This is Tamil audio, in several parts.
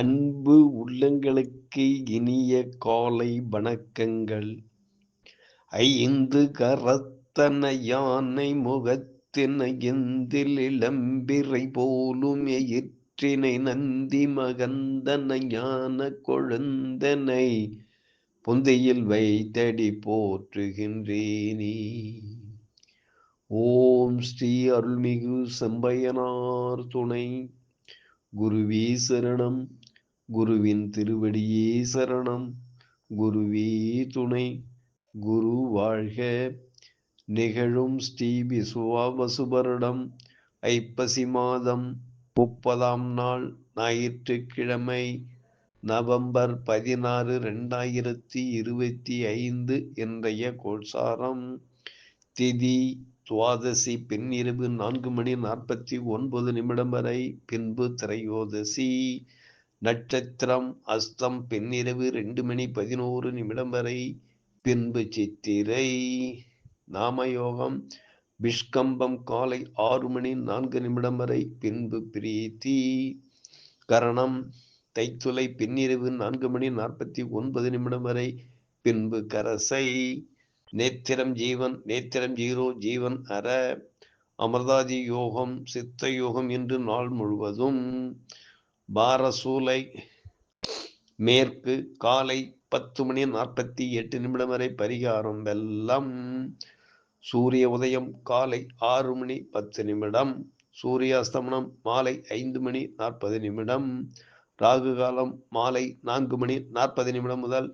அன்பு உள்ளங்களுக்கு இனிய காலை வணக்கங்கள். ஐந்து கரத்தன யானை முகத்தின எந்தில் இளம்பிறை போலும் எயிற்றினை நந்தி மகந்தன ஞான கொழுந்தனை பொந்தையில் வைத்தடி போற்றுகின்றேனே. ஓம் ஸ்ரீ அருள்மிகு செம்பையனார் துணை. குருவே சரணம். குருவின் திருவடியே சரணம். குருவே துணை. குரு வாழ்க. நிகழும் ஸ்ரீ விசுவாவசுபருடம் ஐப்பசி மாதம் 30ஆம் நாள் ஞாயிற்றுக்கிழமை நவம்பர் 16, 2025 இன்றைய கோல்சாரம். திதி துவாதசி பின்னிரவு 4:49 வரை, பின்பு திரையோதசி. நட்சத்திரம் அஸ்தம் பின்னிரவு 2:11 வரை, பின்பு சித்திரை. நாமயோகம் பிஷ்கம்பம் காலை 6:04 வரை, பின்பு பிரீத்தி. கரணம் தைத்துளை பின்னிரவு 4:49 வரை, பின்பு கரசை. நேத்திரம் ஜீவன், நேத்திரம் ஜீரோ, ஜீவன் அற. அமிர்தாதி யோகம் சித்த யோகம் என்று நாள் முழுவதும். பாரசூலை மேற்கு காலை 10:48 வரை, பரிகாரம் வெல்லம். சூரிய உதயம் காலை 6:10. சூரியாஸ்தமனம் மாலை 5:40. ராகு காலம் மாலை 4:40 முதல்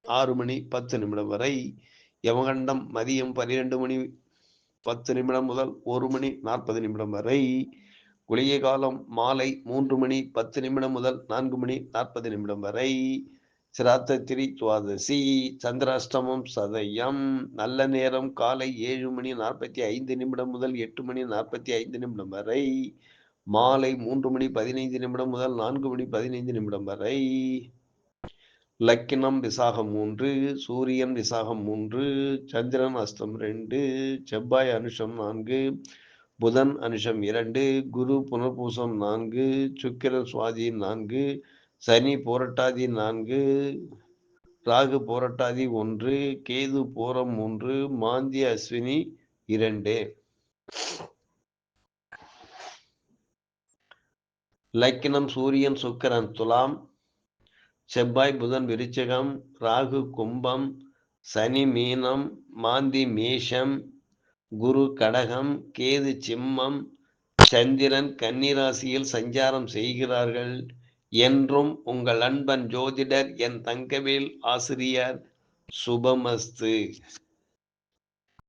6:10 வரை. யமகண்டம் மதியம் 12:10 முதல் 1:40 வரை. குளிகை காலம் மாலை 3:10 முதல் 4:40 வரை. சிராத்தத்திரி துவாதசி. சந்திராஷ்டமம் சதயம். நல்ல நேரம் காலை 7:45 முதல் 8:45 வரை. மாலை 3:15 முதல் 4:15 வரை. லக்கினம் விசாகம் 3, சூரியன் விசாகம் 3, சந்திரன் அஸ்தம் 2, செவ்வாய் அனுஷம் 4, புதன் அனுஷம் 2, குரு புனர்பூசம் 4, சுக்கிரன் சுவாதி 4, சனி போரட்டாதி 4, ராகு போரட்டாதி 1, கேது போரம் 3, மாந்தி அஸ்வினி 2. லக்கினம் சூரியன் சுக்கிரன் துலாம், செவ்வாய் புதன் விருச்சிகம், ராகு கும்பம், சனி மீனம், மாந்தி மேஷம், குரு கடகம், கேது சிம்மம், சந்திரன் கன்னிராசியில் சஞ்சாரம் செய்கிறார்கள். என்றும் உங்கள் அன்பன் ஜோதிடர் என் தங்கவேல் ஆசிரியர். சுபமஸ்து.